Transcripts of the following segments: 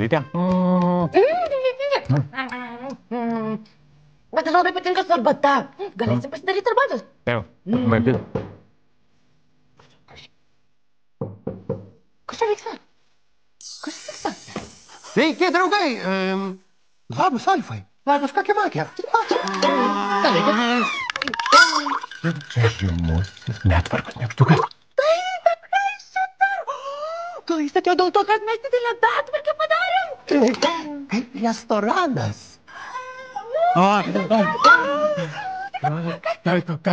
Mažytė. Bet aš labai patinka su arbata. Galėsim pasidaryti arbatos? Taip, mažytė. Kas čia vyksta? Kas vyksta? Sveiki, draugai. Labas, Alfai. Labas, kokia magija. Čia žymusis netvarkos nykštukas. Taip, bet ką jis čia daro? Gal jis atėjo dėl to, kad mes didelę betvarkę padarėm? Kaip restoranas. Ką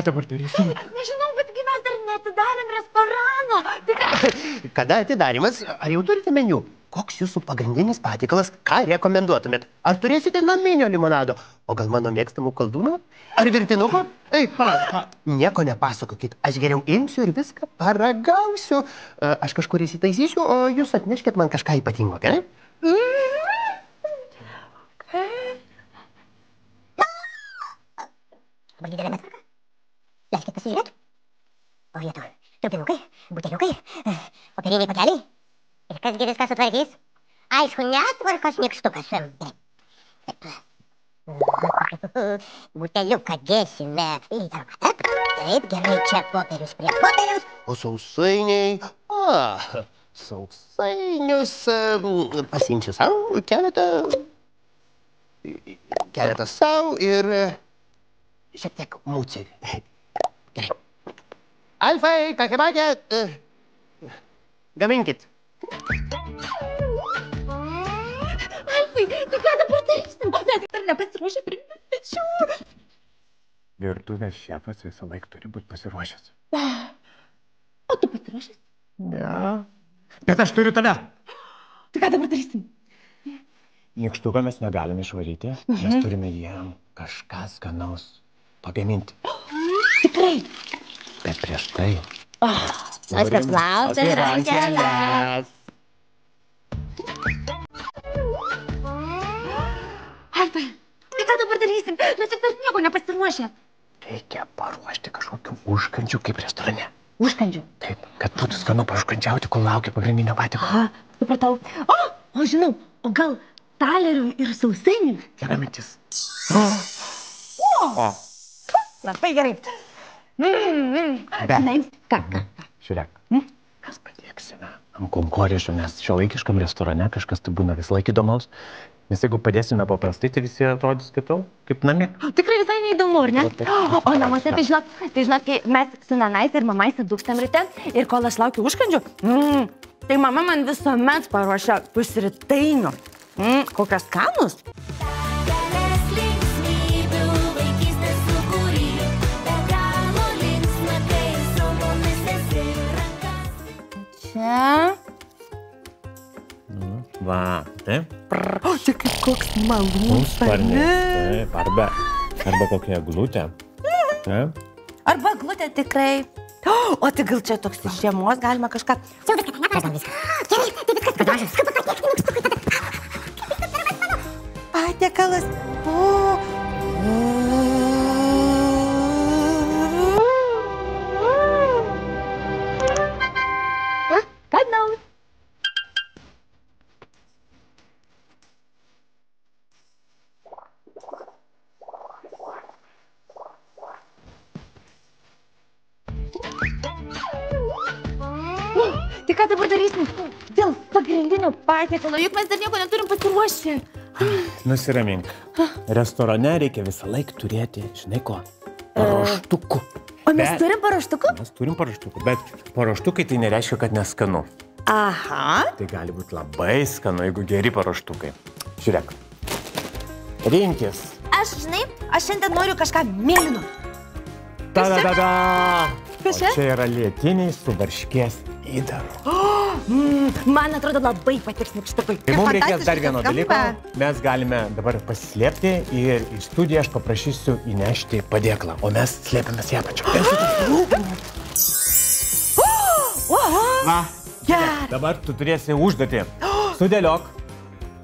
dabar darysim? Nežinau, betgi mes dar neatidarėm restorano. Kada atidarymas? Ar jau turite meniu? Koks jūsų pagrindinis patikalas? Ką rekomenduotumėt? Ar turėsite naminio limonado? O gal mano mėgstamų koldūnų? Ar virtinuko? Ei, nieko nepasakokit. Aš geriau imsiu ir viską paragausiu. Aš kažkur įsitaisysiu, o jūs atneškit man kažką ypatingo, gerai? Dabar didelė metvarka. Leiskit pasižiūrėti. O vietoj. Trupinukai, buteliukai, popieriniai pakeliai. Ir kasgi viską sutvarkys? Aišku, netvarkos nykštukas. Buteliuką dėsime į arbatą. Taip, gerai, čia popierius prie popieriaus. O sausainiai? Sausainius pasiimsiu savo keletą savo ir šiek tiek mūcį. Gerai. Alfai, kokia magija? Gaminkit. Alfai, tai ką dabar darysim? Mes dar nepasiruošę priimti svečių. Virtuvės šefas visą laiką turi būti pasiruošęs. O tu pasiruošęs? Ne. Bet aš turiu tave. Tai ką dabar darysim? Nykštuką mes negalime išvaryti. Mes turime jiem kažką skanaus pagaminti. Tikrai. Bet prieš tai... Viskas laukia rankelės. Alfai, tai ką dabar darysim? Mes tik dar nieko nepasiruošę. Reikia paruošti kažkokių užkandžių kaip restorane. Užkandžių? Taip, kad būtų skanu paruškandžiauti, kol laukia pagrindinio patiko. Supratau. O žinau, o gal talerių ir sausainių? Gera mintis. Labai gerai. Ką? Žiūrėk, mes padėksime ant konkorėžio, nes šiuolaikiškam restorane kažkas tai būna vis laik įdomaus. Nes jeigu padėsime paprastai, tai visi atrodys kaip namie. Tikrai visai neįdomu, ar ne? O namuose, tai žinok, kai mes su nanais ir mamais dūkstam ryte ir kol aš laukiu užkandžių, tai mama man visuomet paruošia pusrytainių. Kokios skanus? Čia. Va, taip. O, čia kaip koks malūnsparnis. Taip, arba kokia eglutė. Arba eglutė tikrai. O tai gal čia toks iš žiemos galima kažką... Patiekalas. Skanaus. Tai ką dabar darysim? Dėl pagrindinio patiekalo, juk mes dar nieko neturim pasiruošę. Nusiramink. Restorane reikia visą laiką turėti, žinai ko, paruoštukų. O mes turim paruoštukų? Mes turim paruoštukų, bet paruoštukai tai nereiškia, kad neskanu. Aha. Tai gali būti labai skanu, jeigu geri paruoštukai. Žiūrėk. Rinkis. Aš, žinai, aš šiandien noriu kažką mėlyno. Ta-da-da-da! Kas čia? O čia yra lietiniai su varškės įdaru. Man atrodo labai patiks nykštukai. Tai mums reikės dar vieno dalyko. Mes galime dabar pasislėpti ir į studiją aš paprašysiu įnešti padėklą, o mes slėpiamės ją pačiu. Va, dabar tu turėsi užduotį. Sudėliok,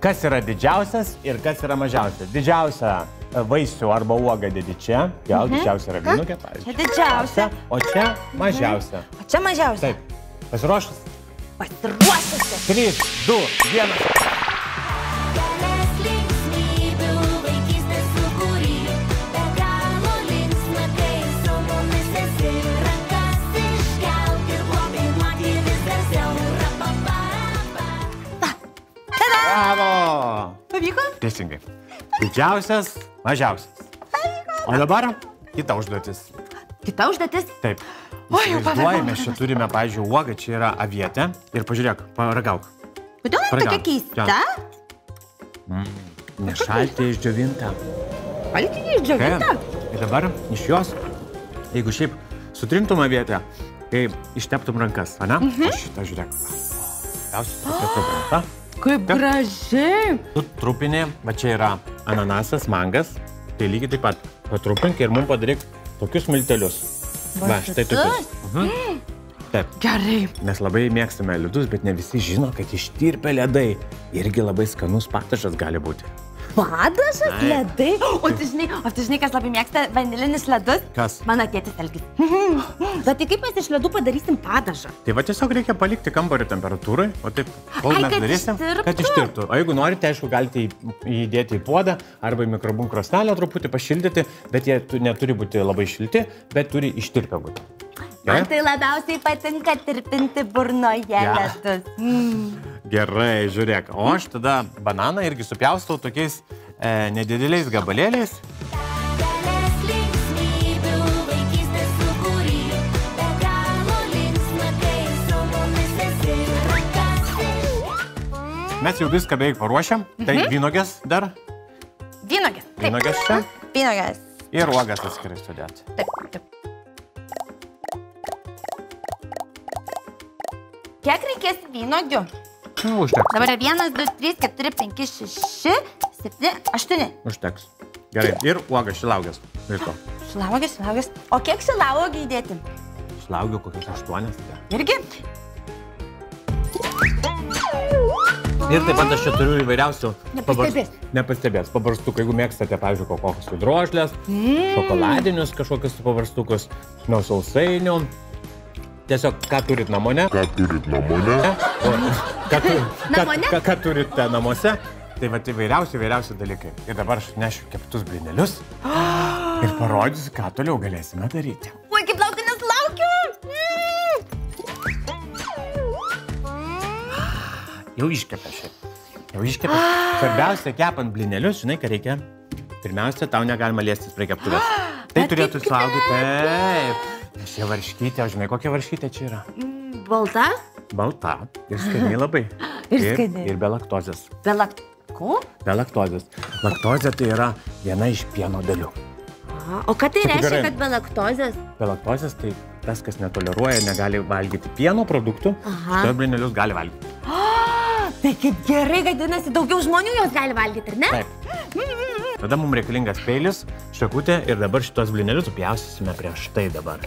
kas yra didžiausias ir kas yra mažiausias. Didžiausia vaisių arba uoga dedi čia. Gal didžiausia yra vynukė, pavyzdžiui. Čia didžiausia. O čia mažiausia. O čia mažiausia. Taip. Pasiruošęs? Pasiruošęs. 3, 2, 1. Bravo! Pavyko? Teisingai. Didžiausias, mažiausias. O dabar kita užduotis. Kita užduotis? Taip. Oi, jau Įsivaizduoji, mes čia turime, pavyzdžiui, uogą, čia yra avietė. Ir pažiūrėk, paragauk. Kodėl jinai tokia keista? Nešalti išdžiovinta. Palikite išdžiovinta? Ir dabar iš jos, jeigu šiaip sutrintum avietę, kai išteptum rankas, ane? O šitą žiūrėk. Tokia trupinė. Kaip gražiai. Tu trupinė, va čia yra ananasas, mangas, tai lygiai taip pat patrupink ir mums padaryk tokius miltelius. Va, štai tokius. Taip. Gerai. Mes labai mėgstame ledus, bet ne visi žino, kad ištirpę ledai irgi labai skanus padažas gali būti. Padažas, ledai? O tu žinai, kas labai mėgsta vanilinis ledus? Kas? Mano tėtis Algis. Bet tai kaip mes iš ledų padarysim padažą? Tai va tiesiog reikia palikti kambario temperatūrai, o taip, kol mes darysim, kad ištirptų. O jeigu norite, aišku, galite įdėti į puodą arba į mikrobangų krosnelę truputį pašildyti, bet jie neturi būti labai šilti, bet turi ištirpę būti. Man tai labiausiai patinka tirpinti burnoje ledus. Gerai, žiūrėk. O aš tada bananą irgi supjaustau tokiais nedideliais gabalėliais. Mes jau viską beveik paruošiam. Tai vynogės dar. Vynogės. Vynogės čia. Vynogės. Ir uogas atskirai sudėti. Taip, taip. Kiek reikės vynogių? Užteks. Dabar 1, 2, 3, 4, 5, 6, 7, 8. Užteks. Gerai. Ir uogas, šilauogės. Visko. Šilauogės. O kiek šilauogių įdėti? Šilauogių kokios 8. Irgi? Ir taip pat aš čia turiu įvairiausių... Nepastebės. Pabarstukų. Jeigu mėgstate, pavyzdžiui, kokosų drožlės, šokoladinius kažkokius pabarstukus, nuo sausainių. Tiesiog, ką turit namone? Ką turite namuose? Tai va, įvairiausi dalykai. Ir dabar aš nešiu keptus blynelius ir parodysiu, ką toliau galėsime daryti. Oi, kaip laukiu, nes laukiu! Jau iškepė šiaip. Svarbiausia, kepant blynelius, žinai, ką reikia? Pirmiausia, tau negalima liestis prie keptuvės. Tai turėtų suaugti. Taip. Čia varškytė, o žinai, kokia varškytė čia yra? Balta? Balta. Ir skaniai labai. Ir be laktozės. Ko? Be laktozės. Laktozė tai yra viena iš pieno dalių. O ką tai reiškia, kad be laktozės? Be laktozės tai tas, kas netoleruoja, negali valgyti pieno produktų, šitos blynelius gali valgyti. Tai kaip gerai, kad dinasi daugiau žmonių jos gali valgyti, ar ne? Taip. Tada mums reikalingas peilis, šakutė ir dabar šitos blynelius supjaustysime prieš tai dabar.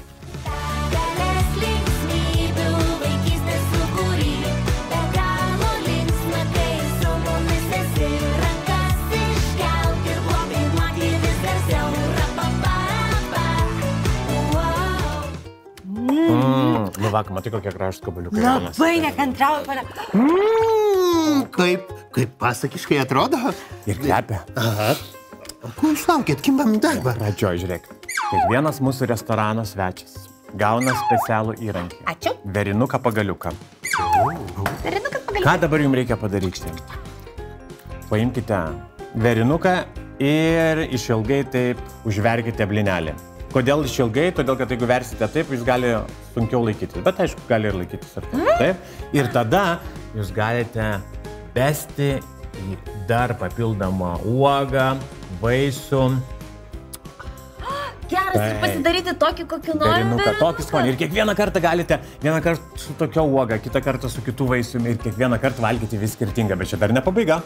Nu vakar, matai, kokie gražus kabaliukai. Labai nekantrauju, pana. Kaip pasakiškai atrodo? Ir kvepia. Aha. Ko jūs laukėt, kimbam darbą? Pradžioj, žiūrėk. Kiekvienas mūsų restorano svečias gauna specialų įrankį. Ačiū. Verinuką pagaliuką. Verinukas pagaliukas. Ką dabar jums reikia padaryti? Paimkite verinuką ir išilgai taip užverkite blynelį. Kodėl išilgai? Todėl, kad jeigu versite taip, jis gali sunkiau laikytis. Bet aišku, gali ir laikytis ar taip. Ir tada jūs galite besti į dar papildomą uogą, vaisių. Geras, ir pasidaryti tokį, kokį nori. Verinuką, tokį skonį. Ir kiekvieną kartą galite, vieną kartą su tokio uoga, kitą kartą su kitų vaisiumi ir kiekvieną kartą valgyti vis skirtingą. Bet čia dar ne pabaiga.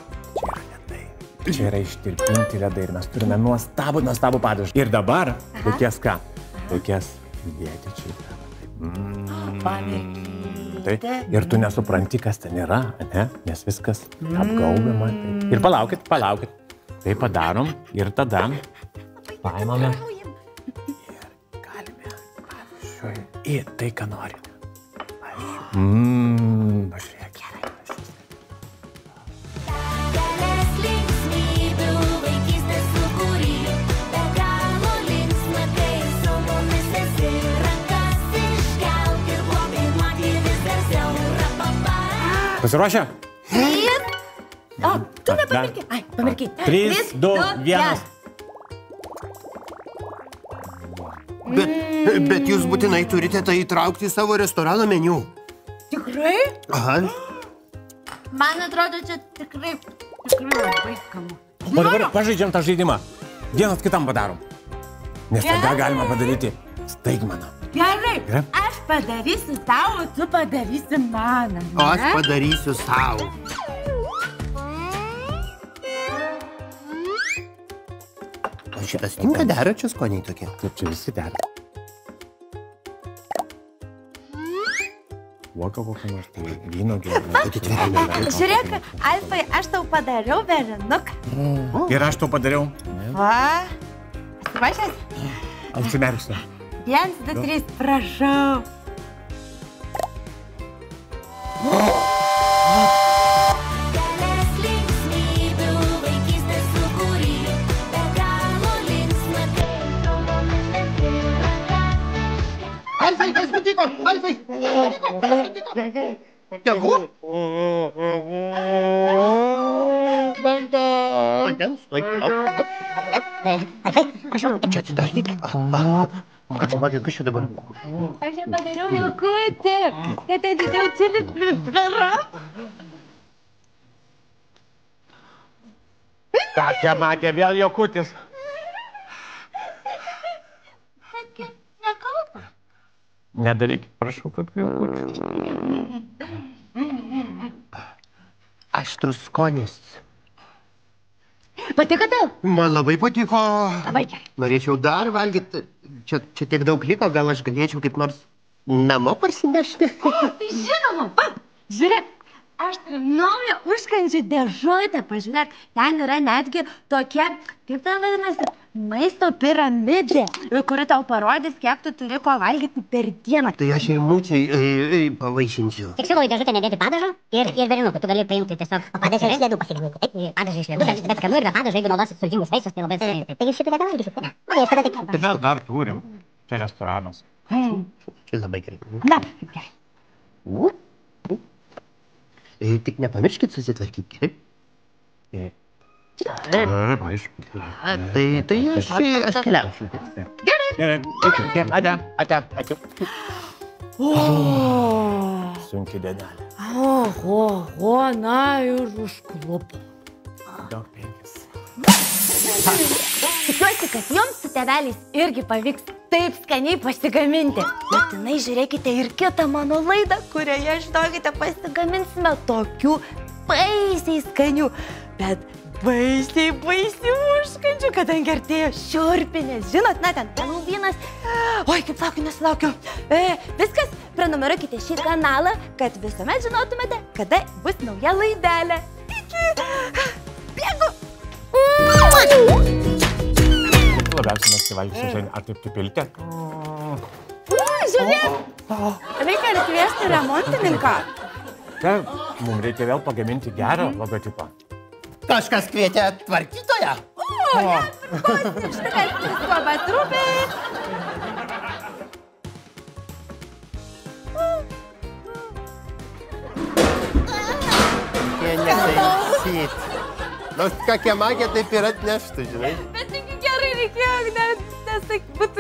Čia yra ištirpinti ledai ir mes turime nuostabų padažą. Ir dabar reikės ką? Reikės įdėti čia. Tai, ir tu nesupranti, kas ten yra, ne? Nes viskas apgaubima. Ir palaukit. Tai padarom ir tada paimame ir galime, pavyzdžiui, į tai, ką norime. Pažiūrėk. Pasiruošę? 3. O, tu nepamirki. Ai, pamirki. 3, 2, 1. Bet jūs būtinai turite tai įtraukti į savo restorano meniu. Tikrai? Aha. Man atrodo, čia tikrai labai skanu. O dabar pažaidžiam tą žaidimą. Vienas kitam padarom. Nes tada galima padaryti staigmeną. Gerai, aš padarysiu tau, o tu padarysi man. O aš padarysiu savo. O šitas tinka dera čia skoniai tokie? Taip, čia visi dera. Uoga kokia nors, tai vyno gėlė. Žiūrėk, Alfai, aš tau padariau verinuką. Ir aš tau padariau. Va, atsiprašęs? Atsimerksiu. 1, 2, 3, prašau. Alfai, kas nutiko? Alfai! Tegu? Vandens, tuoj. Alfai, prašau. Čia atsidarykit. Ką pamatėt, kas čia dabar? Aš čia padariau jokutį, kad atidėjau cilindrą. Ką čia matė vėl jokutis? Nekalba. Nedarykit, prašau, kaip jokutis. Aštrus skonis. Patiko tau? Man labai patiko. Labai gerai. Norėčiau dar valgyti. Čia tiek daug liko, gal aš galėčiau kaip nors namo parsinešti. Tai žinoma, žiūrėk, aš turiu naują užkandžių dėžutę, pažiūrėk, ten yra netgi tokie, kaip ten vadinasi, maisto piramidė, kuri tau parodys, kiek tu turi ko valgyti per dieną. Tai aš šeimučiai pavaišinsiu. Tik siūlau į dėžutę nedėti padažo ir verinukų. Tu gali paimti tiesiog padažą iš ledų pasigaminti. Taip, padažą iš ledų. Bet skanu ir be padažo, jeigu naudosit sultingus vaisius, tai labai skaniai. Taigi šitą tada valgysit. Ne, aš tada tik. Tai mes dar turim. Čia restoranas. Čia labai gerai. Na, gerai. Tik nepamirškit susitvarkyti, gerai? Taip, aišku. Tai aš keliausiu. Gerai. Ačiū. Sunki dienelė. Na ir užklupo. Daug 5. Tikiuosi, kad jums su tėveliais irgi pavyks taip skaniai pasigaminti. Būtinai žiūrėkite ir kitą mano laidą, kurioje, žinokite, pasigaminsime tokių baisiai skanių, bet baisiai užkandžių, kadangi artėjo šiurpinės. Žinot, na ten vynas. Oi, kaip laukiu, nesulaukiu. Viskas, prenumeruokite šį kanalą, kad visuomet žinotumėte, kada bus nauja laidelė. Iki! Bėgu! Labiausiai mes valgysim šiandien, ar taip piltė? Žiūrėk! Reikia kviesti remontininką. Taip, mums reikia vėl pagaminti gerą logotipą. Kažkas kvietė tvarkytoją? Štai labas, Rūbai! Netaisyt. Nors kokia magija taip ir atneštų, žinai. Bet taigi gerai reikėjo, nes būtų